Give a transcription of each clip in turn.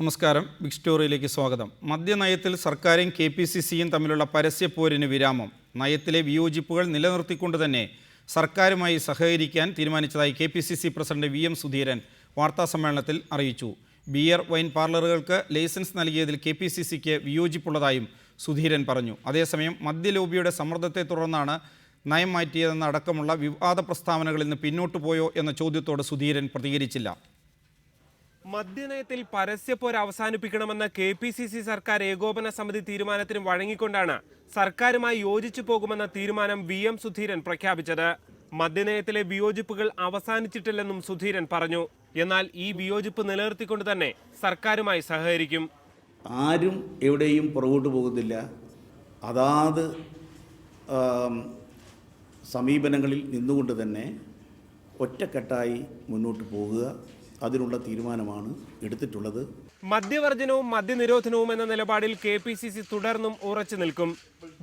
നമസ്കാരം. ബിഗ് സ്റ്റോറിയിലേക്ക് സ്വാഗതം. മദ്യനയത്തിൽ സർക്കാരും KPCCയും തമ്മിലുള്ള പരസ്യപ്പോരിന് വിരാമം. നയത്തിലെ വിയോജിപ്പുകൾ നിലനിർത്തിക്കൊണ്ട് തന്നെ സർക്കാരുമായി സഹകരിക്കാൻ തീരുമാനിച്ചതായി KPCC പ്രസിഡന്റ് VM സുധീരൻ വാർത്താസമ്മേളനത്തിൽ അറിയിച്ചു. ബിയർ വൈൻ പാർലറുകൾക്ക് ലൈസൻസ് നൽകിയതിൽ KPCCക്ക് വിയോജിപ്പുള്ളതായും സുധീരൻ പറഞ്ഞു. അതേസമയം മദ്യലോബിയുടെ സമ്മർദ്ദത്തെ തുടർന്നാണ് നയം മാറ്റിയതെന്നടക്കമുള്ള വിവാദ പ്രസ്താവനകളിൽ നിന്ന് പിന്നോട്ടു പോയോ എന്ന ചോദ്യത്തോട് സുധീരൻ പ്രതികരിച്ചില്ല. മദ്യനയത്തിൽ പരസ്യപ്പോര് അവസാനിപ്പിക്കണമെന്ന KPCC സർക്കാർ ഏകോപന സമിതി തീരുമാനത്തിന് വഴങ്ങിക്കൊണ്ടാണ് സർക്കാരുമായി യോജിച്ചു പോകുമെന്ന തീരുമാനം VM സുധീരൻ പ്രഖ്യാപിച്ചത്. മദ്യനയത്തിലെ വിയോജിപ്പുകൾ അവസാനിച്ചിട്ടില്ലെന്നും സുധീരൻ പറഞ്ഞു. എന്നാൽ ഈ വിയോജിപ്പ് നിലനിർത്തിക്കൊണ്ട് തന്നെ സർക്കാരുമായി സഹകരിക്കും. ആരും എവിടെയും പുറകോട്ട് പോകുന്നില്ല. അതാത് സമീപനങ്ങളിൽ നിന്നുകൊണ്ട് തന്നെ ഒറ്റക്കെട്ടായി മുന്നോട്ട് പോകുക, അതിനുള്ള തീരുമാനമാണ് എടുത്തിട്ടുള്ളത്. മദ്യവർജനവും മദ്യനിരോധനവും എന്ന നിലപാടിൽ KPCC തുടർന്നും ഉറച്ചു നിൽക്കും.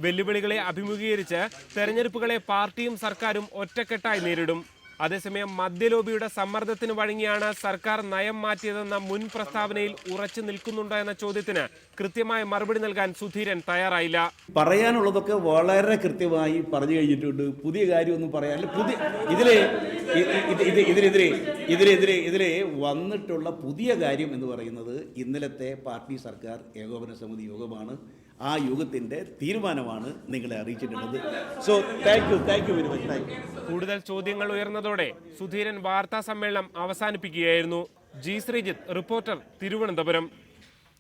വെല്ലുവിളികളെ അഭിമുഖീകരിച്ച് തെരഞ്ഞെടുപ്പുകളെ പാർട്ടിയും സർക്കാരും ഒറ്റക്കെട്ടായി നേരിടും. അതേസമയം മദ്യലോബിയുടെ സമ്മർദ്ദത്തിന് വഴങ്ങിയാണ് സർക്കാർ നയം മാറ്റിയതെന്ന മുൻ പ്രസ്താവനയിൽ ഉറച്ചു നിൽക്കുന്നുണ്ടോ എന്ന ചോദ്യത്തിന് കൃത്യമായ മറുപടി നൽകാൻ സുധീരൻ തയ്യാറായില്ല. പറയാനുള്ളതൊക്കെ വളരെ കൃത്യമായി പറഞ്ഞു കഴിഞ്ഞിട്ടുണ്ട്. പുതിയ കാര്യമൊന്നും പറയാനില്ല. ഇതിലെ വന്നിട്ടുള്ള പുതിയ കാര്യം എന്ന് പറയുന്നത് ഇന്നലത്തെ പാർട്ടി സർക്കാർ ഏകോപന സമിതി യോഗമാണ്. ആ യോഗത്തിൻ്റെ തീരുമാനമാണ് നിങ്ങളെ അറിയിച്ചിട്ടുള്ളത്. So thank you very much. കൂടുതൽ ചോദ്യങ്ങൾ ഉയർന്നതോടെ സുധീരൻ വാർത്താ സമ്മേളനം അവസാനിപ്പിക്കുകയായിരുന്നു. G. ശ്രീജിത്ത്, റിപ്പോർട്ടർ, തിരുവനന്തപുരം.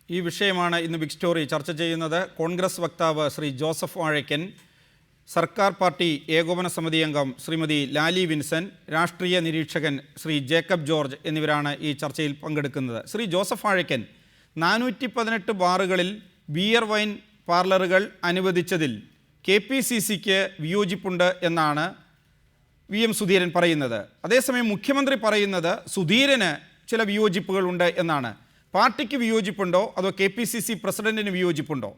ഈ വിഷയമാണ് ഇന്ന് ബിഗ് സ്റ്റോറി ചർച്ച ചെയ്യുന്നത്. കോൺഗ്രസ് വക്താവ് ശ്രീ ജോസഫ് വാഴക്കൻ, സർക്കാർ പാർട്ടി ഏകോപന സമിതി അംഗം ശ്രീമതി ലാലി വിൻസൻ, രാഷ്ട്രീയ നിരീക്ഷകൻ ശ്രീ ജേക്കബ് ജോർജ് എന്നിവരാണ് ഈ ചർച്ചയിൽ പങ്കെടുക്കുന്നത്. ശ്രീ ജോസഫ് വാഴക്കൻ, 418 ബാറുകളിൽ ബിയർ വൈൻ പാർലറുകൾ അനുവദിച്ചതിൽ KPCCക്ക് വിയോജിപ്പുണ്ട് എന്നാണ് VM സുധീരൻ പറയുന്നത്. അതേസമയം മുഖ്യമന്ത്രി പറയുന്നത് സുധീരന് ചില വിയോജിപ്പുകളുണ്ട് എന്നാണ്. പാർട്ടിക്ക് വിയോജിപ്പുണ്ടോ അതോ KPCC പ്രസിഡന്റിന് വിയോജിപ്പുണ്ടോ?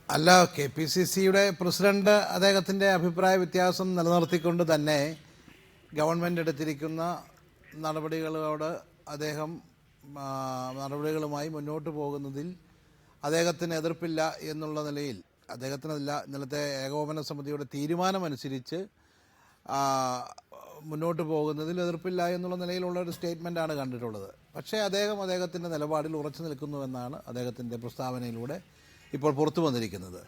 അല്ല, KPCCയുടെ പ്രസിഡന്റ് അദ്ദേഹത്തിൻ്റെ അഭിപ്രായ വ്യത്യാസം നിലനിർത്തിക്കൊണ്ട് തന്നെ ഗവൺമെൻറ് എടുത്തിരിക്കുന്ന നടപടികളോട് അദ്ദേഹം നടപടികളുമായി മുന്നോട്ട് പോകുന്നതിൽ അദ്ദേഹത്തിന് എതിർപ്പില്ല എന്നുള്ള നിലയിൽ അദ്ദേഹത്തിനല്ല, ഇന്നലത്തെ ഏകോപന സമിതിയുടെ തീരുമാനമനുസരിച്ച് മുന്നോട്ട് പോകുന്നതിൽ എതിർപ്പില്ല എന്നുള്ള നിലയിലുള്ള ഒരു സ്റ്റേറ്റ്മെൻറ്റാണ് കണ്ടിട്ടുള്ളത്. പക്ഷേ അദ്ദേഹത്തിൻ്റെ നിലപാടിൽ ഉറച്ചു നിൽക്കുന്നുവെന്നാണ് അദ്ദേഹത്തിൻ്റെ പ്രസ്താവനയിലൂടെ ഇപ്പോൾ പുറത്തു വന്നിരിക്കുന്നത്.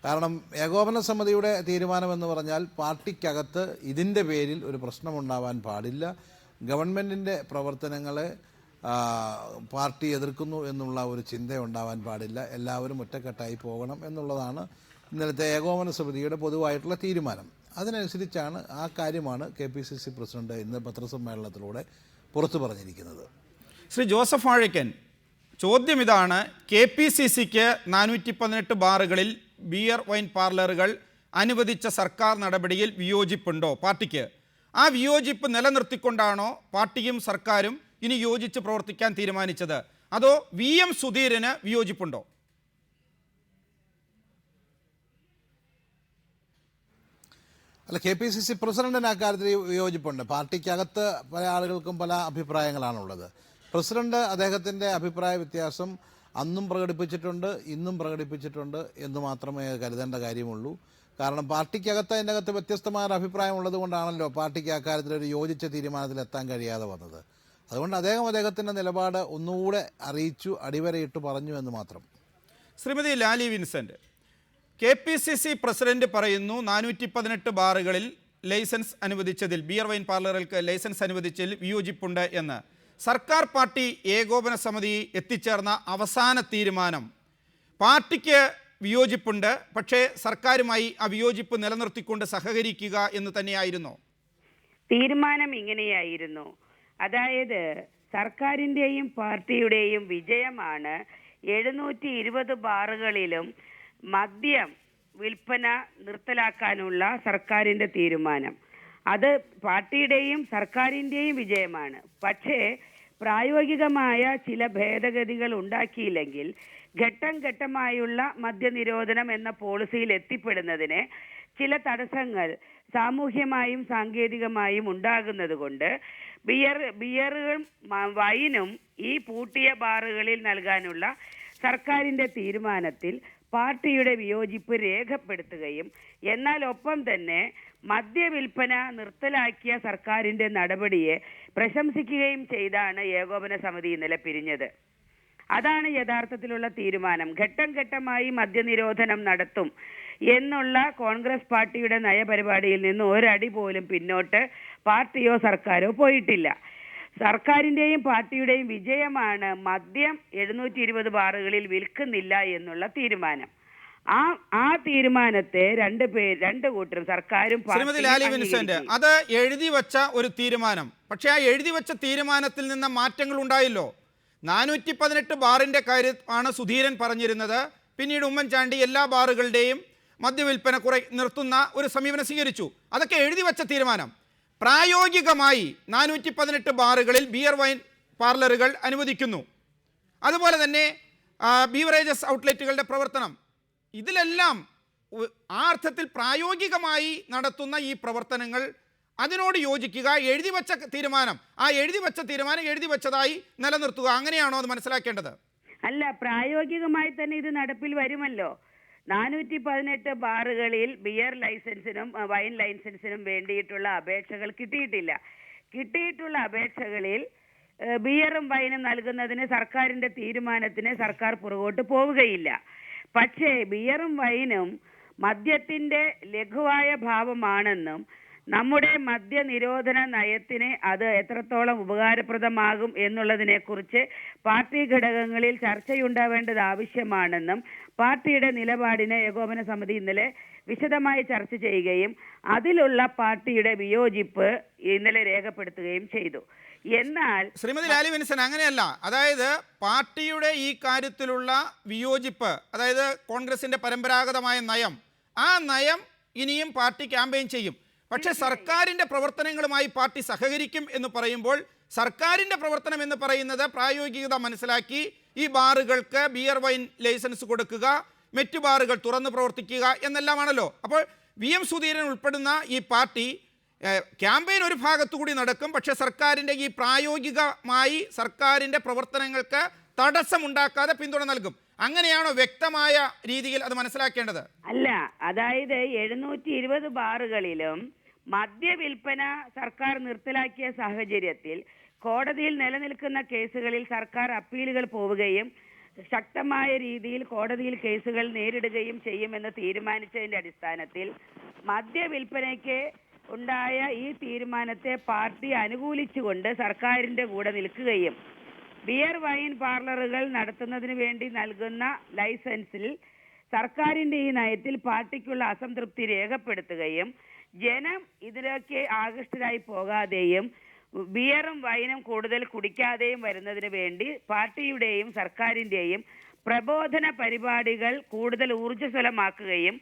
കാരണം ഏകോപന സമിതിയുടെ തീരുമാനമെന്ന് പറഞ്ഞാൽ പാർട്ടിക്കകത്ത് ഇതിൻ്റെ പേരിൽ ഒരു പ്രശ്നമുണ്ടാവാൻ പാടില്ല. ഗവൺമെൻറ്റിൻ്റെ പ്രവർത്തനങ്ങളെ പാർട്ടി എതിർക്കുന്നു എന്നുള്ള ഒരു ചിന്ത ഉണ്ടാവാൻ പാടില്ല. എല്ലാവരും ഒറ്റക്കെട്ടായി പോകണം എന്നുള്ളതാണ് ഇന്നലത്തെ ഏകോപന സമിതിയുടെ പൊതുവായിട്ടുള്ള തീരുമാനം. അതിനനുസരിച്ചാണ് ആ കാര്യമാണ് KPCC പ്രസിഡന്റ് ഇന്ന് പത്രസമ്മേളനത്തിലൂടെ പുറത്തു പറഞ്ഞിരിക്കുന്നത്. ശ്രീ ജോസഫ് വാഴക്കൻ, ചോദ്യം ഇതാണ്: KPCCക്ക് 418 ബാറുകളിൽ ബിയർ വൈൻ പാർലറുകൾ അനുവദിച്ച സർക്കാർ നടപടിയിൽ വിയോജിപ്പുണ്ടോ പാർട്ടിക്ക്? ആ വിയോജിപ്പ് നിലനിർത്തിക്കൊണ്ടാണോ പാർട്ടിയും സർക്കാരും ഇനി യോജിച്ച് പ്രവർത്തിക്കാൻ തീരുമാനിച്ചത്, അതോ VM സുധീരന് വിയോജിപ്പുണ്ടോ? അല്ല, KPCC പ്രസിഡന്റിന് അക്കാര്യത്തിൽ വിയോജിപ്പുണ്ട്. പാർട്ടിക്കകത്ത് പല ആളുകൾക്കും പല അഭിപ്രായങ്ങളാണുള്ളത്. പ്രസിഡന്റ് അദ്ദേഹത്തിൻ്റെ അഭിപ്രായ വ്യത്യാസം അന്നും പ്രകടിപ്പിച്ചിട്ടുണ്ട്, ഇന്നും പ്രകടിപ്പിച്ചിട്ടുണ്ട് എന്ന് മാത്രമേ കരുതേണ്ട കാര്യമുള്ളൂ. കാരണം പാർട്ടിക്കകത്ത് അതിൻ്റെ അകത്ത് വ്യത്യസ്തമായ അഭിപ്രായം ഉള്ളത് കൊണ്ടാണല്ലോ പാർട്ടിക്ക് അക്കാര്യത്തിൽ ഒരു യോജിച്ച തീരുമാനത്തിൽ എത്താൻ കഴിയാതെ വന്നത്. അതുകൊണ്ട് അദ്ദേഹത്തിൻ്റെ നിലപാട് ഒന്നുകൂടെ അറിയിച്ചു, അടിവരയിട്ട് പറഞ്ഞു എന്ന് മാത്രം. Shrimati Lali Vincent, KPCC president പറയുന്നു 418 ബാറുകളിൽ ലൈസൻസ് അനുവദിച്ചതിൽ, ബിയർ വൈൻ പാർലറുകൾക്ക് ലൈസൻസ് അനുവദിച്ചതിൽ വിയോജിപ്പുണ്ട് എന്ന്. സർക്കാർ പാർട്ടി ഏകോപന സമിതി എത്തിച്ചേർന്ന അവസാന തീരുമാനം പാർട്ടിക്ക് വിയോജിപ്പുണ്ട്, പക്ഷേ സർക്കാരുമായി ആ വിയോജിപ്പ് നിലനിർത്തിക്കൊണ്ട് സഹകരിക്കുക എന്ന് തന്നെയായിരുന്നു തീരുമാനം. ഇങ്ങനെയായിരുന്നു, അതായത് സർക്കാരിൻ്റെയും പാർട്ടിയുടെയും വിജയമാണ് 720 ബാറുകളിലും മദ്യം വിൽപ്പന നിർത്തലാക്കാനുള്ള സർക്കാരിൻ്റെ തീരുമാനം. അത് പാർട്ടിയുടെയും സർക്കാരിൻ്റെയും വിജയമാണ്. പക്ഷേ പ്രായോഗികമായ ചില ഭേദഗതികൾ ഉണ്ടാക്കിയില്ലെങ്കിൽ ഘട്ടം ഘട്ടമായുള്ള മദ്യനിരോധനം എന്ന പോളിസിയിൽ എത്തിപ്പെടുന്നതിന് ചില തടസ്സങ്ങൾ സാമൂഹ്യമായും സാങ്കേതികമായും ഉണ്ടാകുന്നത് കൊണ്ട് ബിയറും വൈനും ഈ പൂട്ടിയ ബാറുകളിൽ നൽകാനുള്ള സർക്കാരിൻ്റെ തീരുമാനത്തിൽ പാർട്ടിയുടെ വിയോജിപ്പ് രേഖപ്പെടുത്തുകയും എന്നാൽ ഒപ്പം തന്നെ മദ്യവിൽപ്പന നിർത്തലാക്കിയ സർക്കാരിൻ്റെ നടപടിയെ പ്രശംസിക്കുകയും ചെയ്താണ് ഏകോപന സമിതി ഇന്നലെ പിരിഞ്ഞത്. അതാണ് യഥാർത്ഥത്തിലുള്ള തീരുമാനം. ഘട്ടം ഘട്ടമായി മദ്യനിരോധനം നടത്തും എന്നുള്ള കോൺഗ്രസ് പാർട്ടിയുടെ നയപരിപാടിയിൽ നിന്ന് ഒരടി പോലും പിന്നോട്ട് പാർട്ടിയോ സർക്കാരോ പോയിട്ടില്ല. സർക്കാരിൻ്റെയും പാർട്ടിയുടെയും വിജയമാണ് മദ്യം 720 ബാറുകളിൽ വിൽക്കുന്നില്ല എന്നുള്ള തീരുമാനം. ആ തീരുമാനത്തെ രണ്ട് കൂട്ടരും സർക്കാരും ശ്രീമതി ലാലി വിൻസെന്റ്, അത് എഴുതി വച്ച ഒരു തീരുമാനം. പക്ഷേ ആ എഴുതി വച്ച തീരുമാനത്തിൽ നിന്ന് മാറ്റങ്ങൾ ഉണ്ടായല്ലോ. 418 ബാറിൻ്റെ കാര്യമാണ് സുധീരൻ പറഞ്ഞിരുന്നത്. പിന്നീട് ഉമ്മൻചാണ്ടി എല്ലാ ബാറുകളുടെയും മദ്യവിൽപ്പന നിർത്തുന്ന ഒരു സമീപനം സ്വീകരിച്ചു. അതൊക്കെ എഴുതി വച്ച തീരുമാനം. പ്രായോഗികമായി 418 ബാറുകളിൽ ബിയർ വൈൻ പാർലറുകൾ അനുവദിക്കുന്നു. അതുപോലെ തന്നെ ബീവറേജസ് ഔട്ട്ലെറ്റുകളുടെ പ്രവർത്തനം, ഇതിലെല്ലാം ആ അർത്ഥത്തിൽ പ്രായോഗികമായി നടത്തുന്ന ഈ പ്രവർത്തനങ്ങൾ അതിനോട് യോജിക്കുക, എഴുതി വച്ച തീരുമാനം എഴുതി വച്ചതായി നിലനിർത്തുക, അങ്ങനെയാണോ അത് മനസ്സിലാക്കേണ്ടത്? അല്ല, പ്രായോഗികമായി തന്നെ ഇത് നടപ്പിൽ വരുമല്ലോ. 418 ബാറുകളിൽ ബിയർ ലൈസൻസിനും വൈൻ ലൈസൻസിനും വേണ്ടിയിട്ടുള്ള അപേക്ഷകൾ കിട്ടിയിട്ടില്ല. കിട്ടിയിട്ടുള്ള അപേക്ഷകളിൽ ബിയറും വൈനും നൽകുന്നതിന് സർക്കാരിൻ്റെ തീരുമാനത്തിന് സർക്കാർ പുറകോട്ട് പോവുകയില്ല. പക്ഷേ ബിയറും വൈനും മദ്യത്തിൻ്റെ ലഘുവായ ഭാവമാണെന്നും നമ്മുടെ മദ്യനിരോധന നയത്തിന് അത് എത്രത്തോളം ഉപകാരപ്രദമാകും എന്നുള്ളതിനെക്കുറിച്ച് പാർട്ടി ഘടകങ്ങളിൽ ചർച്ചയുണ്ടാവേണ്ടത് ആവശ്യമാണെന്നും പാർട്ടിയുടെ നിലപാടിനെ ഏകോപന സമിതി ഇന്നലെ വിശദമായി ചർച്ച ചെയ്യുകയും അതിലുള്ള പാർട്ടിയുടെ വിയോജിപ്പ് ഇന്നലെ രേഖപ്പെടുത്തുകയും ചെയ്തു. എന്നാൽ ശ്രീമതി ലാലി വിൻസെന്റ്, അങ്ങനെയല്ല. അതായത് പാർട്ടിയുടെ ഈ കാര്യത്തിലുള്ള വിയോജിപ്പ്, അതായത് കോൺഗ്രസിന്റെ പരമ്പരാഗതമായ നയം, ആ നയം ഇനിയും പാർട്ടി ക്യാമ്പയിൻ ചെയ്യും. പക്ഷേ സർക്കാരിൻ്റെ പ്രവർത്തനങ്ങളുമായി പാർട്ടി സഹകരിക്കും എന്ന് പറയുമ്പോൾ സർക്കാരിൻ്റെ പ്രവർത്തനം എന്ന് പറയുന്നത് പ്രായോഗികത മനസ്സിലാക്കി ഈ ബാറുകൾക്ക് ബിയർ വൈൻ ലൈസൻസ് കൊടുക്കുക, മറ്റു ബാറുകൾ തുറന്ന് പ്രവർത്തിക്കുക എന്നെല്ലാമാണല്ലോ. അപ്പോൾ VM സുധീരൻ ഉൾപ്പെടുന്ന ഈ പാർട്ടി ക്യാമ്പയിൻ ഒരു ഭാഗത്തുകൂടി നടക്കും. പക്ഷേ സർക്കാരിൻ്റെ ഈ പ്രായോഗികമായി സർക്കാരിൻ്റെ പ്രവർത്തനങ്ങൾക്ക് തടസ്സമുണ്ടാക്കാതെ പിന്തുണ നൽകും. അങ്ങനെയാണോ വ്യക്തമായ രീതിയിൽ അത് മനസ്സിലാക്കേണ്ടത്? അല്ല, അതായത് 720 ബാറുകളിലും മദ്യവിൽപ്പന സർക്കാർ നിർത്തലാക്കിയ സാഹചര്യത്തിൽ കോടതിയിൽ നിലനിൽക്കുന്ന കേസുകളിൽ സർക്കാർ അപ്പീലുകൾ പോവുകയും ശക്തമായ രീതിയിൽ കോടതിയിൽ കേസുകൾ നേരിടുകയും ചെയ്യുമെന്ന് തീരുമാനിച്ചതിൻ്റെ അടിസ്ഥാനത്തിൽ മദ്യവിൽപ്പനയ്ക്ക് ഉണ്ടായ ഈ തീരുമാനത്തെ പാർട്ടി അനുകൂലിച്ചുകൊണ്ട് സർക്കാരിൻ്റെ കൂടെ നിൽക്കുകയും ബിയർ വൈൻ പാർലറുകൾ നടത്തുന്നതിന് വേണ്ടി നൽകുന്ന ലൈസൻസിൽ സർക്കാരിൻ്റെ ഈ നയത്തിൽ പാർട്ടിക്കുള്ള അസംതൃപ്തി രേഖപ്പെടുത്തുകയും ജനം ഇതിലൊക്കെ ആകൃഷ്ടരായി പോകാതെയും ബിയറും വൈനും കൂടുതൽ കുടിക്കാതെയും വരുന്നതിന് വേണ്ടി പാർട്ടിയുടെയും സർക്കാരിൻ്റെയും പ്രബോധന പരിപാടികൾ കൂടുതൽ ഊർജ്ജസ്വലമാക്കുകയും.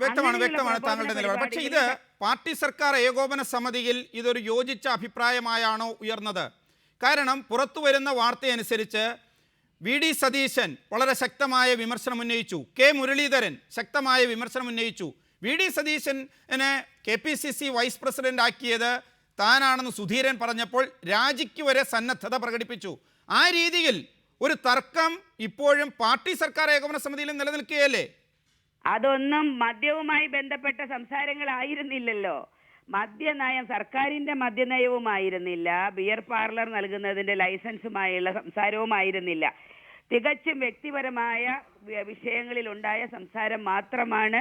വ്യക്തമാണ് താങ്കളുടെ നിലപാട്. പക്ഷേ ഇത് പാർട്ടി സർക്കാർ ഏകോപന സമിതിയിൽ ഇതൊരു യോജിച്ച അഭിപ്രായമായാണോ ഉയർന്നത്? കാരണം പുറത്തു വരുന്ന വാർത്തയനുസരിച്ച് VD സതീശൻ വളരെ ശക്തമായ വിമർശനം ഉന്നയിച്ചു, K മുരളീധരൻ ശക്തമായ വിമർശനം ഉന്നയിച്ചു. VD സതീശനെ KPCC വൈസ് പ്രസിഡന്റ് ആക്കിയത് താനാണെന്ന് സുധീരൻ പറഞ്ഞപ്പോൾ രാജിക്ക് വരെ സന്നദ്ധത പ്രകടിപ്പിച്ചു. ആ രീതിയിൽ ഒരു തർക്കം ഇപ്പോഴും പാർട്ടി സർക്കാർ ഏകോപന സമിതിയിൽ നിലനിൽക്കുകയല്ലേ? അതൊന്നും മദ്യവുമായി ബന്ധപ്പെട്ട സംസാരങ്ങളായിരുന്നില്ലല്ലോ. മദ്യനയം സർക്കാരിൻ്റെ മദ്യനയവുമായിരുന്നില്ല, ബിയർ പാർലർ നൽകുന്നതിൻ്റെ ലൈസൻസുമായുള്ള സംസാരവുമായിരുന്നില്ല. തികച്ചും വ്യക്തിപരമായ വിഷയങ്ങളിലുണ്ടായ സംസാരം മാത്രമാണ്.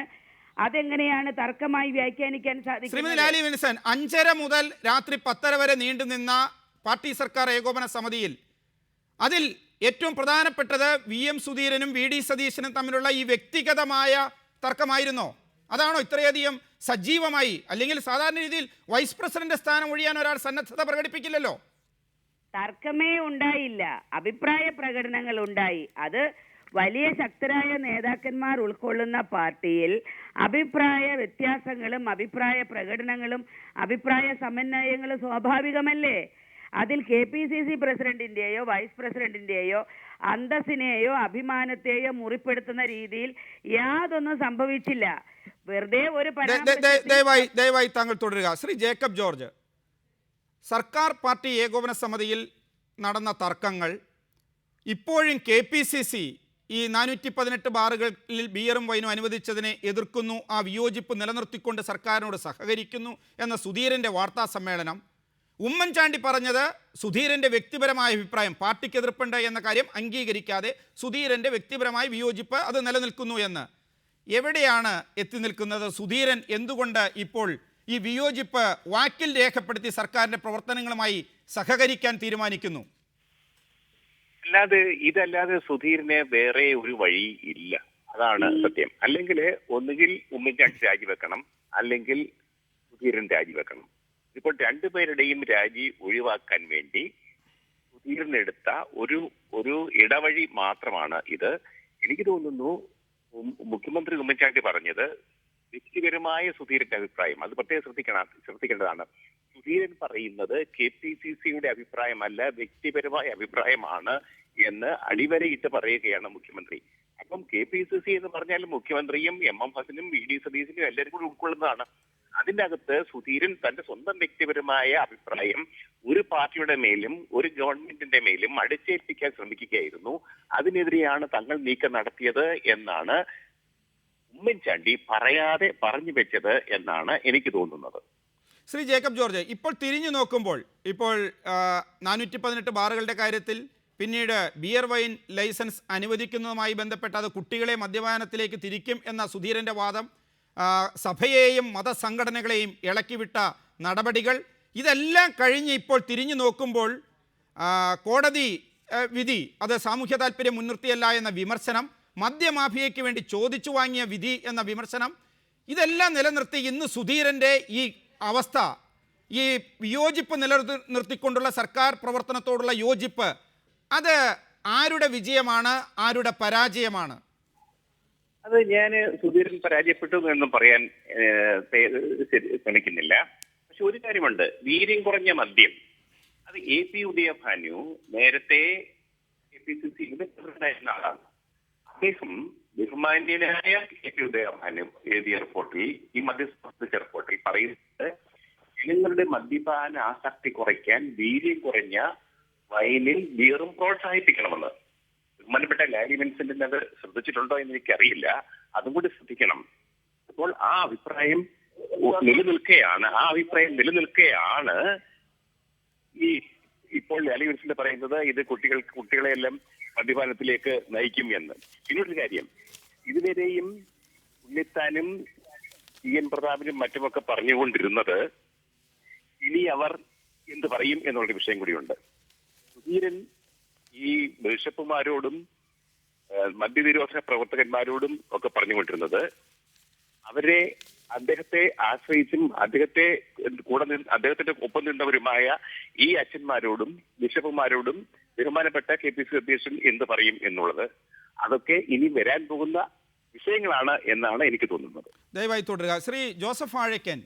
അതെങ്ങനെയാണ് തർക്കമായി വ്യാഖ്യാനിക്കാൻ സാധിക്കുന്നത്? ശ്രീമതി ലാലി വിൻസെന്റ്, 5:30 മുതൽ രാത്രി 10:30 വരെ നീണ്ടുനിന്ന പാർട്ടി സർക്കാർ ഏകോപന സമിതിയിൽ അതിൽ ഏറ്റവും പ്രധാനപ്പെട്ടത് VM സുധീരനും VD സതീശനും തമ്മിലുള്ള ഈ വ്യക്തിഗതമായ തർക്കമായിരുന്നോ? അതാണോ ഇത്രയധികം സജീവമായി? അല്ലെങ്കിൽ സാധാരണ രീതിയിൽ വൈസ് പ്രസിഡന്റ് സ്ഥാനം ഒഴിയാൻ ഒരാൾ സന്നദ്ധത പ്രകടിപ്പിക്കില്ലല്ലോ. തർക്കമേ ഉണ്ടായില്ല, അഭിപ്രായ പ്രകടനങ്ങൾ ഉണ്ടായി. അത് വലിയ ശക്തരായ നേതാക്കന്മാർ ഉൾക്കൊള്ളുന്ന പാർട്ടിയിൽ അഭിപ്രായ വ്യത്യാസങ്ങളും അഭിപ്രായ പ്രകടനങ്ങളും അഭിപ്രായ സമന്വയങ്ങളും സ്വാഭാവികമല്ലേ? അതിൽ KPCC പ്രസിഡന്റിൻ്റെയോ വൈസ് പ്രസിഡന്റിൻ്റെയോ അന്തസ്സിനെയോ അഭിമാനത്തെയോ മുറിപ്പെടുത്തുന്ന രീതിയിൽ യാതൊന്നും സംഭവിച്ചില്ല. വെറുതെ ഒരു ദയവായി താങ്കൾ തുടരുക. ശ്രീ ജേക്കബ് ജോർജ്, സർക്കാർ പാർട്ടി ഏകോപന സമിതിയിൽ നടന്ന തർക്കങ്ങൾ ഇപ്പോഴും KPCC ഈ 418 ബാറുകളിൽ ബിയറും വൈനും അനുവദിച്ചതിനെ എതിർക്കുന്നു, ആ വിയോജിപ്പ് നിലനിർത്തിക്കൊണ്ട് സർക്കാരിനോട് സഹകരിക്കുന്നു എന്ന സുധീരൻ്റെ വാർത്താ സമ്മേളനം, ഉമ്മൻചാണ്ടി പറഞ്ഞത് സുധീരൻ്റെ വ്യക്തിപരമായ അഭിപ്രായം, പാർട്ടിക്ക് എതിർപ്പുണ്ട് എന്ന കാര്യം അംഗീകരിക്കാതെ സുധീരൻ്റെ വ്യക്തിപരമായ വിയോജിപ്പ് അത് നിലനിൽക്കുന്നു എന്ന്, എവിടെയാണ് എത്തി നിൽക്കുന്നത്? സുധീരൻ എന്തുകൊണ്ട് ഇപ്പോൾ ഈ വിയോജിപ്പ് വാക്കിൽ രേഖപ്പെടുത്തി സർക്കാരിൻ്റെ പ്രവർത്തനങ്ങളുമായി സഹകരിക്കാൻ തീരുമാനിക്കുന്നു? ഇതല്ലാതെ സുധീറിന് വേറെ ഒരു വഴി ഇല്ല, അതാണ് സത്യം. അല്ലെങ്കിൽ ഒന്നുകിൽ ഉമ്മൻചാണ്ടി രാജിവെക്കണം, അല്ലെങ്കിൽ സുധീരൻ രാജിവെക്കണം. ഇപ്പോൾ രണ്ടുപേരുടെയും രാജി ഒഴിവാക്കാൻ വേണ്ടി സുധീരനെടുത്ത ഒരു ഇടവഴി മാത്രമാണ് ഇത്. എനിക്ക് തോന്നുന്നു മുഖ്യമന്ത്രി ഉമ്മൻചാണ്ടി പറഞ്ഞത് വ്യക്തിപരമായ സുധീരന്റെ അഭിപ്രായം, അത് പ്രത്യേകം ശ്രദ്ധിക്കേണ്ടതാണ്. സുധീരൻ പറയുന്നത് KPCCയുടെ അഭിപ്രായമല്ല, വ്യക്തിപരമായ അഭിപ്രായമാണ് എന്ന് അടിവരയിട്ട് പറയുകയാണ് മുഖ്യമന്ത്രി. അപ്പം KPCC എന്ന് പറഞ്ഞാൽ മുഖ്യമന്ത്രിയും MM ഹസനും VD സതീശനും എല്ലാവരും കൂടി ഉൾക്കൊള്ളുന്നതാണ്. അതിൻ്റെ അകത്ത് സുധീരൻ തന്റെ സ്വന്തം വ്യക്തിപരമായ അഭിപ്രായം ഒരു പാർട്ടിയുടെ മേലും ഒരു ഗവൺമെന്റിന്റെ മേലും അടിച്ചേൽപ്പിക്കാൻ ശ്രമിക്കുകയായിരുന്നു. അതിനെതിരെയാണ് തങ്ങൾ നീക്കം നടത്തിയത് എന്നാണ് ഉമ്മൻചാണ്ടി പറയാതെ പറഞ്ഞു വെച്ചത് എന്നാണ് എനിക്ക് തോന്നുന്നത്. ശ്രീ ജേക്കബ് ജോർജ്, ഇപ്പോൾ തിരിഞ്ഞു നോക്കുമ്പോൾ ഇപ്പോൾ 418 ബാറുകളുടെ കാര്യത്തിൽ, പിന്നീട് ബിയർ വൈൻ ലൈസൻസ് അനുവദിക്കുന്നതുമായി ബന്ധപ്പെട്ട് അത് കുട്ടികളെ മദ്യപാനത്തിലേക്ക് തിരിക്കും എന്ന സുധീരൻ്റെ വാദം, സഭയെയും മതസംഘടനകളെയും ഇളക്കിവിട്ട നടപടികൾ, ഇതെല്ലാം കഴിഞ്ഞ് ഇപ്പോൾ തിരിഞ്ഞു നോക്കുമ്പോൾ കോടതി വിധി അത് സാമൂഹ്യ താല്പര്യം മുൻനിർത്തിയല്ല എന്ന വിമർശനം, മദ്യമാഫിയയ്ക്ക് വേണ്ടി ചോദിച്ചു വാങ്ങിയ വിധി എന്ന വിമർശനം, ഇതെല്ലാം നിലനിർത്തി ഇന്ന് സുധീരൻ്റെ ഈ അവസ്ഥ, ഈ വിയോജിപ്പ് നിലനിർത്തിക്കൊണ്ടുള്ള സർക്കാർ പ്രവർത്തനത്തോടുള്ള യോജിപ്പ്, അത് ആരുടെ വിജയമാണ്, ആരുടെ പരാജയമാണ്? അത് ഞാൻ സുധീരൻ പരാജയപ്പെട്ടു എന്നും പറയാൻ ശ്രമിക്കുന്നില്ല. പക്ഷെ ഒരു കാര്യമുണ്ട്, വീര്യം കുറഞ്ഞ മദ്യം അത് AP ഉദയഭാനു നേരത്തെ KPCCയുടെ പ്രസിഡന്റായിരുന്ന ആളാണ്. അദ്ദേഹം ബഹുമാന്യനായ AP ഉദയഭാനു എഴുതിയ റിപ്പോർട്ടിൽ, ഈ മദ്യസംബന്ധിച്ച റിപ്പോർട്ടിൽ പറയുന്നത് ജനങ്ങളുടെ മദ്യപാന ആസക്തി കുറയ്ക്കാൻ വീര്യം കുറഞ്ഞ വൈനിൽ ബിയറും പ്രോത്സാഹിപ്പിക്കണമെന്ന്. ബഹുമാനപ്പെട്ട ലാലി വിൻസെന്റിന് അത് ശ്രദ്ധിച്ചിട്ടുണ്ടോ എന്ന് എനിക്കറിയില്ല, അതും കൂടി ശ്രദ്ധിക്കണം. അപ്പോൾ ആ അഭിപ്രായം നിലനിൽക്കുകയാണ് ഈ ഇപ്പോൾ ലാലി വിൻസെന്റ് പറയുന്നത് ഇത് കുട്ടികളെയെല്ലാം മദ്യപാനത്തിലേക്ക് നയിക്കും എന്ന്. പിന്നൊരു കാര്യം, ഇതുവരെയും ഉണ്ണിത്താനും CN പ്രതാപനും മറ്റുമൊക്കെ പറഞ്ഞുകൊണ്ടിരുന്നത് ഇനി അവർ എന്ത് പറയും എന്നുള്ളൊരു വിഷയം കൂടിയുണ്ട്. സുധീരൻ ഈ ബിഷപ്പുമാരോടും മദ്യനിരോധന പ്രവർത്തകന്മാരോടും ഒക്കെ പറഞ്ഞുകൊണ്ടിരുന്നത് അദ്ദേഹത്തെ ആശ്രയിച്ചും അദ്ദേഹത്തിന്റെ ഒപ്പം നിന്നവരുമായ ഈ അച്ഛന്മാരോടും ബിഷപ്പുമാരോടും ബഹുമാനപ്പെട്ട KPCC അധ്യക്ഷൻ എന്ത് പറയും എന്നുള്ളത്, അതൊക്കെ ഇനി വരാൻ പോകുന്ന വിഷയങ്ങളാണ് എന്നാണ് എനിക്ക് തോന്നുന്നത്. ദയവായി തുടരുക. Shri Joseph Vazhakkan,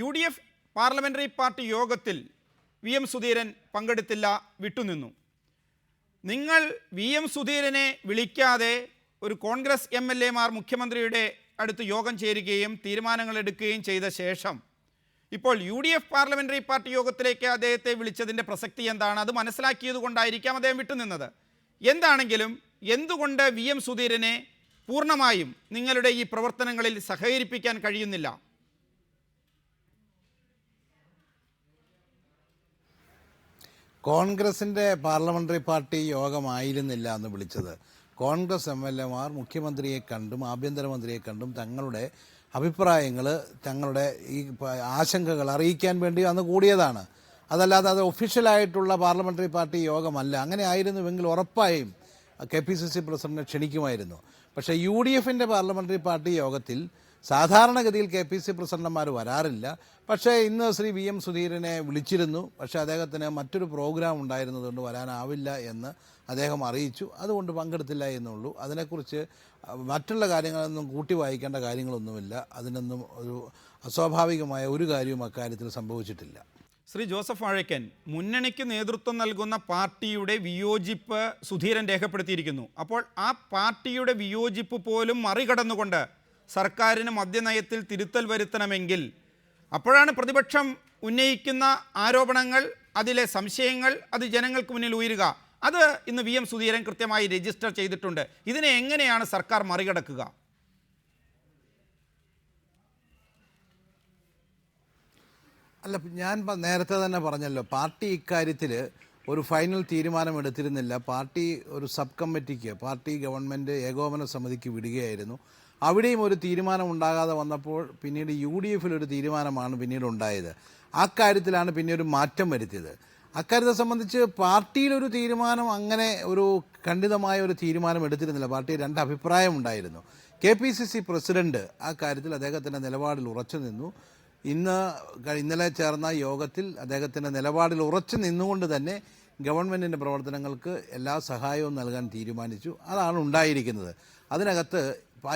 UDF parliamentary party യോഗത്തിൽ VM സുധീരൻ പങ്കെടുത്തില്ല, വിട്ടുനിന്നു. നിങ്ങൾ VM സുധീരനെ വിളിക്കാതെ ഒരു കോൺഗ്രസ് MLA മാർ മുഖ്യമന്ത്രിയുടെ അടുത്ത് യോഗം ചേരുകയും തീരുമാനങ്ങൾ എടുക്കുകയും ചെയ്ത ശേഷം ഇപ്പോൾ UDF പാർലമെന്ററി പാർട്ടി യോഗത്തിലേക്ക് അദ്ദേഹത്തെ വിളിച്ചതിൻ്റെ പ്രസക്തി എന്താണ്? അത് മനസ്സിലാക്കിയത് കൊണ്ടായിരിക്കാം അദ്ദേഹം വിട്ടുനിന്നത്. എന്താണെങ്കിലും എന്തുകൊണ്ട് VM സുധീരനെ പൂർണ്ണമായും നിങ്ങളുടെ ഈ പ്രവർത്തനങ്ങളിൽ സഹകരിപ്പിക്കാൻ കഴിയുന്നില്ല? കോൺഗ്രസിൻ്റെ പാർലമെൻ്ററി പാർട്ടി യോഗമായിരുന്നില്ല അന്ന് വിളിച്ചത്. കോൺഗ്രസ് MLA മാർ മുഖ്യമന്ത്രിയെ കണ്ടും ആഭ്യന്തരമന്ത്രിയെ കണ്ടും തങ്ങളുടെ അഭിപ്രായങ്ങൾ, തങ്ങളുടെ ഈ ആശങ്കകൾ അറിയിക്കാൻ വേണ്ടി അന്ന് കൂടിയതാണ്. അതല്ലാതെ അത് ഒഫീഷ്യലായിട്ടുള്ള പാർലമെൻ്ററി പാർട്ടി യോഗമല്ല. അങ്ങനെ ആയിരുന്നുവെങ്കിൽ ഉറപ്പായും KPCC പ്രസിഡന്റിനെ ക്ഷണിക്കുമായിരുന്നു. പക്ഷേ UDFൻ്റെ പാർലമെൻ്ററി പാർട്ടി യോഗത്തിൽ സാധാരണഗതിയിൽ KPCC പ്രസിഡന്റുമാർ വരാറില്ല. പക്ഷേ ഇന്ന് ശ്രീ VM സുധീരനെ വിളിച്ചിരുന്നു. പക്ഷേ അദ്ദേഹത്തിന് മറ്റൊരു പ്രോഗ്രാം ഉണ്ടായിരുന്നതുകൊണ്ട് വരാനാവില്ല എന്ന് അദ്ദേഹം അറിയിച്ചു. അതുകൊണ്ട് പങ്കെടുത്തില്ല എന്നുള്ളൂ. അതിനെക്കുറിച്ച് മറ്റുള്ള കാര്യങ്ങളൊന്നും കൂട്ടി വായിക്കേണ്ട കാര്യങ്ങളൊന്നുമില്ല. അതിനൊന്നും ഒരു അസ്വാഭാവികമായ ഒരു കാര്യവും അക്കാര്യത്തിൽ സംഭവിച്ചിട്ടില്ല. ശ്രീ ജോസഫ് വാഴക്കൻ, മുന്നണിക്ക് നേതൃത്വം നൽകുന്ന പാർട്ടിയുടെ വിയോജിപ്പ് സുധീരൻ രേഖപ്പെടുത്തിയിരിക്കുന്നു. അപ്പോൾ ആ പാർട്ടിയുടെ വിയോജിപ്പ് പോലും മറികടന്നുകൊണ്ട് സർക്കാരിന് മദ്യനയത്തിൽ തിരുത്തൽ വരുത്തണമെങ്കിൽ അപ്പോഴാണ് പ്രതിപക്ഷം ഉന്നയിക്കുന്ന ആരോപണങ്ങൾ, അതിലെ സംശയങ്ങൾ അത് ജനങ്ങൾക്ക് മുന്നിൽ ഉയരുക. അത് ഇന്ന് വി എം സുധീരൻ കൃത്യമായി രജിസ്റ്റർ ചെയ്തിട്ടുണ്ട്. ഇതിനെ എങ്ങനെയാണ് സർക്കാർ മറികടക്കുക? അല്ല, ഞാൻ നേരത്തെ തന്നെ പറഞ്ഞല്ലോ, പാർട്ടി ഇക്കാര്യത്തിൽ ഒരു ഫൈനൽ തീരുമാനം എടുത്തിരുന്നില്ല. പാർട്ടി ഒരു സബ് കമ്മിറ്റിക്ക്, പാർട്ടി ഗവൺമെൻറ് ഏകോപന സമിതിക്ക് വിടുകയായിരുന്നു. അവിടെയും ഒരു തീരുമാനം ഉണ്ടാകാതെ വന്നപ്പോൾ പിന്നീട് UDF ഒരു തീരുമാനമാണ് പിന്നീട് ഉണ്ടായത്. ആ കാര്യത്തിലാണ് പിന്നെ ഒരു മാറ്റം വരുത്തിയത്. അക്കാര്യത്തെ സംബന്ധിച്ച് പാർട്ടിയിലൊരു തീരുമാനം, അങ്ങനെ ഒരു ഖണ്ഡിതമായ ഒരു തീരുമാനം എടുത്തിരുന്നില്ല. പാർട്ടി രണ്ട് അഭിപ്രായം ഉണ്ടായിരുന്നു. KPCC പ്രസിഡന്റ് ആ കാര്യത്തിൽ അദ്ദേഹത്തിൻ്റെ നിലപാടിൽ ഉറച്ചു നിന്നു. ഇന്നലെ ചേർന്ന യോഗത്തിൽ അദ്ദേഹത്തിൻ്റെ നിലപാടിൽ ഉറച്ചു നിന്നുകൊണ്ട് തന്നെ ഗവൺമെൻറ്റിൻ്റെ പ്രവർത്തനങ്ങൾക്ക് എല്ലാ സഹായവും നൽകാൻ തീരുമാനിച്ചു. അതാണ് ഉണ്ടായിരിക്കുന്നത്. അതിനകത്ത്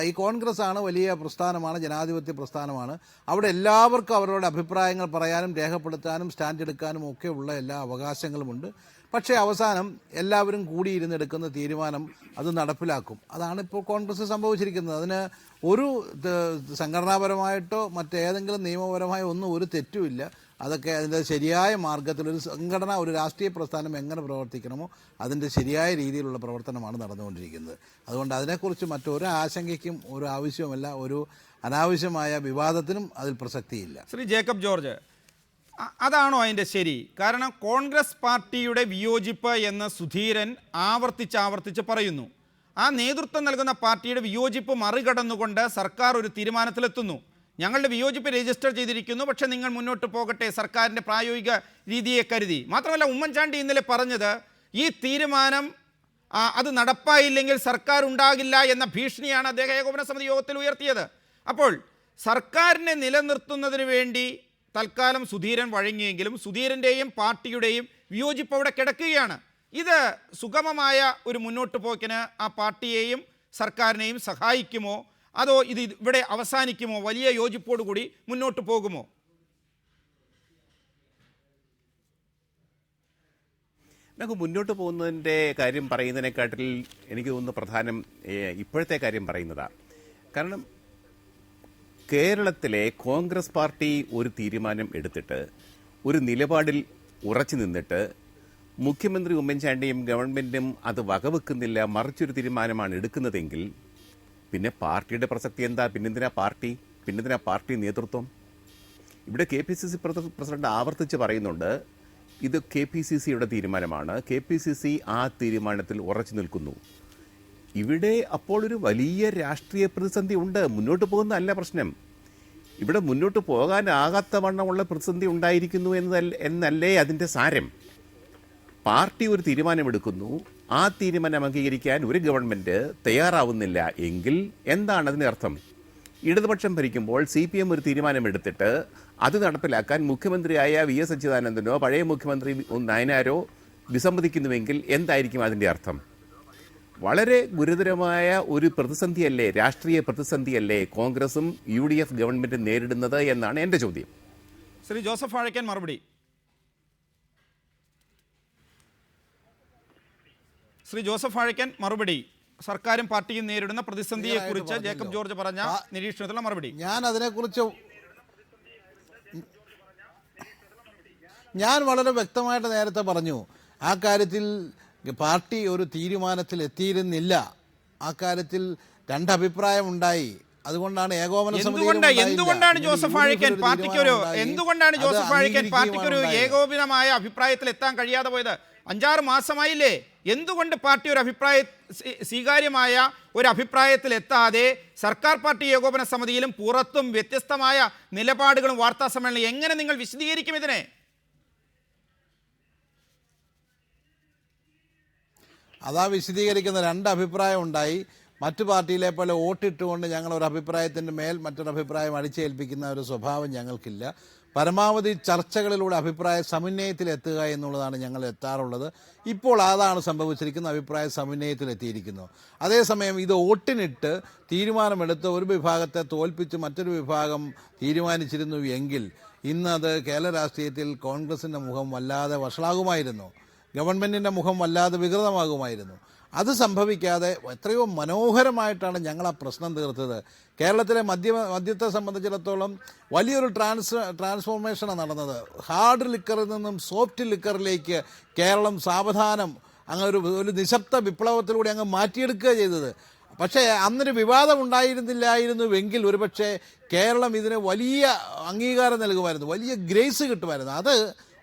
ഈ കോൺഗ്രസ് ആണ്, വലിയ പ്രസ്ഥാനമാണ്, ജനാധിപത്യ പ്രസ്ഥാനമാണ്. അവിടെ എല്ലാവർക്കും അവരുടെ അഭിപ്രായങ്ങൾ പറയാനും രേഖപ്പെടുത്താനും സ്റ്റാൻഡ് എടുക്കാനും ഒക്കെ ഉള്ള എല്ലാ അവകാശങ്ങളുമുണ്ട്. പക്ഷേ അവസാനം എല്ലാവരും കൂടിയിരുന്നെടുക്കുന്ന തീരുമാനം അത് നടപ്പിലാക്കും. അതാണ് ഇപ്പോൾ കോൺഗ്രസ് സംഭവിച്ചിരിക്കുന്നത്. അതിന് ഒരു സംഘടനാപരമായിട്ടോ മറ്റേതെങ്കിലും നിയമപരമായോ ഒന്നും ഒരു തെറ്റുമില്ല. അതൊക്കെ അതിൻ്റെ ശരിയായ മാർഗത്തിൽ ഒരു സംഘടന, ഒരു രാഷ്ട്രീയ പ്രസ്ഥാനം എങ്ങനെ പ്രവർത്തിക്കണമോ അതിൻ്റെ ശരിയായ രീതിയിലുള്ള പ്രവർത്തനമാണ് നടന്നുകൊണ്ടിരിക്കുന്നത്. അതുകൊണ്ട് അതിനെക്കുറിച്ച് മറ്റൊരു ആശങ്കയ്ക്കും ഒരു ആവശ്യവുമല്ല, ഒരു അനാവശ്യമായ വിവാദത്തിനും അതിൽ പ്രസക്തിയില്ല. ശ്രീ ജേക്കബ് ജോർജ്, അതാണോ അതിൻ്റെ ശരി? കാരണം കോൺഗ്രസ് പാർട്ടിയുടെ വിയോജിപ്പ് എന്ന് സുധീരൻ ആവർത്തിച്ച് പറയുന്നു. ആ നേതൃത്വം നൽകുന്ന പാർട്ടിയുടെ വിയോജിപ്പ് മറികടന്നുകൊണ്ട് സർക്കാർ ഒരു തീരുമാനത്തിലെത്തുന്നു. ഞങ്ങളുടെ വിയോജിപ്പ് രജിസ്റ്റർ ചെയ്തിരിക്കുന്നു, പക്ഷേ നിങ്ങൾ മുന്നോട്ട് പോകട്ടെ സർക്കാരിൻ്റെ പ്രായോഗിക രീതിയെ കരുതി. മാത്രമല്ല, ഉമ്മൻചാണ്ടി ഇന്നലെ പറഞ്ഞത് ഈ തീരുമാനം അത് നടപ്പായില്ലെങ്കിൽ സർക്കാർ ഉണ്ടാകില്ല എന്ന ഭീഷണിയാണ് അദ്ദേഹം ഏകോപന സമിതി യോഗത്തിൽ ഉയർത്തിയത്. അപ്പോൾ സർക്കാരിനെ നിലനിർത്തുന്നതിന് വേണ്ടി തൽക്കാലം സുധീരൻ വഴങ്ങിയെങ്കിലും സുധീരൻ്റെയും പാർട്ടിയുടെയും വിയോജിപ്പ് അവിടെ കിടക്കുകയാണ്. ഇത് സുഗമമായ ഒരു മുന്നോട്ട് പോക്കിന് ആ പാർട്ടിയെയും സർക്കാരിനെയും സഹായിക്കുമോ, അതോ ഇത് ഇവിടെ അവസാനിക്കുമോ? വലിയ യോജിപ്പോടുകൂടി മുന്നോട്ട് പോകുമോ? നമുക്ക് മുന്നോട്ട് പോകുന്നതിൻ്റെ കാര്യം പറയുന്നതിനെക്കാട്ടിൽ എനിക്ക് തോന്നുന്നു പ്രധാനം ഇപ്പോഴത്തെ കാര്യം പറയുന്നതാണ്. കാരണം കേരളത്തിലെ കോൺഗ്രസ് പാർട്ടി ഒരു തീരുമാനം എടുത്തിട്ട് ഒരു നിലപാടിൽ ഉറച്ചു നിന്നിട്ട് മുഖ്യമന്ത്രി ഉമ്മൻചാണ്ടിയും ഗവൺമെൻറ്റും അത് വകവെക്കുന്നില്ല, മറിച്ചൊരു തീരുമാനമാണ് എടുക്കുന്നതെങ്കിൽ പിന്നെ പാർട്ടിയുടെ പ്രസക്തി എന്താ? പിന്നെന്തിനാ പാർട്ടി നേതൃത്വം? ഇവിടെ KPCC പ്രസിഡന്റ് ആവർത്തിച്ച് പറയുന്നുണ്ട്, ഇത് KPCCയുടെ തീരുമാനമാണ്, KPCC ആ തീരുമാനത്തിൽ ഉറച്ചു നിൽക്കുന്നു. ഇവിടെ അപ്പോൾ ഒരു വലിയ രാഷ്ട്രീയ പ്രതിസന്ധി ഉണ്ട്. മുന്നോട്ട് പോകുന്നതല്ല പ്രശ്നം. ഇവിടെ മുന്നോട്ട് പോകാനാകാത്ത വണ്ണമുള്ള പ്രതിസന്ധി ഉണ്ടായിരിക്കുന്നു എന്നല്ലേ അതിൻ്റെ സാരം. പാർട്ടി ഒരു തീരുമാനമെടുക്കുന്നു, ആ തീരുമാനം അംഗീകരിക്കാൻ ഒരു ഗവൺമെൻറ് തയ്യാറാവുന്നില്ല എങ്കിൽ എന്താണ് അതിൻ്റെ അർത്ഥം? ഇടതുപക്ഷം ഭരിക്കുമ്പോൾ CPM ഒരു തീരുമാനമെടുത്തിട്ട് അത് നടപ്പിലാക്കാൻ മുഖ്യമന്ത്രിയായ VS അച്യുതാനന്ദനോ പഴയ മുഖ്യമന്ത്രി നയനാരോ വിസമ്മതിക്കുന്നുവെങ്കിൽ എന്തായിരിക്കും അതിൻ്റെ അർത്ഥം? വളരെ ഗുരുതരമായ ഒരു പ്രതിസന്ധിയല്ലേ, രാഷ്ട്രീയ പ്രതിസന്ധിയല്ലേ കോൺഗ്രസും UDF ഗവൺമെൻറ്റും നേരിടുന്നത് എന്നാണ് എൻ്റെ ചോദ്യം. ശ്രീ ജോസഫ് വാഴക്കൻ മറുപടി. സർക്കാരും പാർട്ടിയും നേരിടുന്ന പ്രതിസന്ധിയെക്കുറിച്ച് ജേക്കബ് ജോർജ് പറഞ്ഞ നിരീക്ഷണത്തിലുള്ള മറുപടി. ഞാൻ വളരെ വ്യക്തമായിട്ട് നേരത്തെ പറഞ്ഞു, ആ കാര്യത്തിൽ പാർട്ടി ഒരു തീരുമാനത്തിൽ എത്തിയിരുന്നില്ല. ആ കാര്യത്തിൽ രണ്ടഭിപ്രായം ഉണ്ടായി. അതുകൊണ്ടാണ് ഏകോപന സമിതി. എന്തുകൊണ്ടാണ് ജോസഫ് വാഴക്കൻ പാർട്ടിക്കൊരു ഏകോപനമായ അഭിപ്രായത്തിൽ എത്താൻ കഴിയാതെ പോയത്? 5-6 മാസമായില്ലേ? എന്തുകൊണ്ട് പാർട്ടി ഒരു സ്വീകാര്യമായ ഒരു അഭിപ്രായത്തിൽ എത്താതെ സർക്കാർ പാർട്ടി ഏകോപന സമിതിയിലും പുറത്തും വ്യത്യസ്തമായ നിലപാടുകളും വാർത്താ സമ്മേളനം എങ്ങനെ നിങ്ങൾ വിശദീകരിക്കും ഇതിനെ? അതാ വിശദീകരിക്കുന്ന രണ്ട് അഭിപ്രായം ഉണ്ടായി. മറ്റു പാർട്ടിയിലെ പോലെ വോട്ടിട്ടുകൊണ്ട് ഞങ്ങൾ ഒരു അഭിപ്രായത്തിൻ്റെ മേൽ മറ്റൊരു അഭിപ്രായം അടിച്ചേൽപ്പിക്കുന്ന ഒരു സ്വഭാവം ഞങ്ങൾക്കില്ല. പരമാവധി ചർച്ചകളിലൂടെ അഭിപ്രായ സമന്വയത്തിലെത്തുക എന്നുള്ളതാണ് ഞങ്ങൾ എത്താറുള്ളത്. ഇപ്പോൾ അതാണ് സംഭവിച്ചിരിക്കുന്നത്, അഭിപ്രായ സമന്വയത്തിലെത്തിയിരിക്കുന്നു. അതേസമയം ഇത് വോട്ടിനിട്ട് തീരുമാനമെടുത്ത് ഒരു വിഭാഗത്തെ തോൽപ്പിച്ച് മറ്റൊരു വിഭാഗം തീരുമാനിച്ചിരുന്നു എങ്കിൽ ഇന്ന് അത് കേരള രാഷ്ട്രീയത്തിൽ കോൺഗ്രസിൻ്റെ മുഖം വല്ലാതെ വഷളാകുമായിരുന്നു, ഗവൺമെൻറ്റിൻ്റെ മുഖം വല്ലാതെ വികൃതമാകുമായിരുന്നു. അത് സംഭവിക്കാതെ എത്രയോ മനോഹരമായിട്ടാണ് ഞങ്ങൾ ആ പ്രശ്നം തീർത്തത്. കേരളത്തിലെ മദ്യത്തെ സംബന്ധിച്ചിടത്തോളം വലിയൊരു ട്രാൻസ്ഫോർമേഷനാണ് നടന്നത്. ഹാർഡ് ലിക്കറിൽ നിന്നും സോഫ്റ്റ് ലിക്കറിലേക്ക് കേരളം സാവധാനം അങ്ങ് ഒരു നിശബ്ദ വിപ്ലവത്തിലൂടെ അങ്ങ് മാറ്റിയെടുക്കുക ചെയ്തത്. പക്ഷേ അന്നൊരു വിവാദം ഉണ്ടായിരുന്നില്ലായിരുന്നുവെങ്കിൽ ഒരുപക്ഷെ കേരളം ഇതിന് വലിയ അംഗീകാരം നൽകുമായിരുന്നു, വലിയ ഗ്രേസ് കിട്ടുമായിരുന്നു. അത്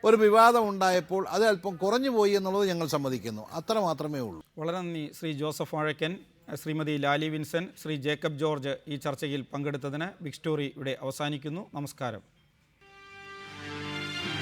ഒരു വിവാദം ഉണ്ടായപ്പോൾ അത് അല്പം കുറഞ്ഞു പോയി എന്നുള്ളത് ഞങ്ങൾ സമ്മതിക്കുന്നു. അത്ര മാത്രമേ ഉള്ളൂ. വളരെ നന്ദി ശ്രീ ജോസഫ് വാഴക്കൻ, ശ്രീമതി ലാലി വിൻസൻ, ശ്രീ ജേക്കബ് ജോർജ് ഈ ചർച്ചയിൽ പങ്കെടുത്തതിന്. ബിഗ് സ്റ്റോറി ഇവിടെ അവസാനിക്കുന്നു. നമസ്കാരം.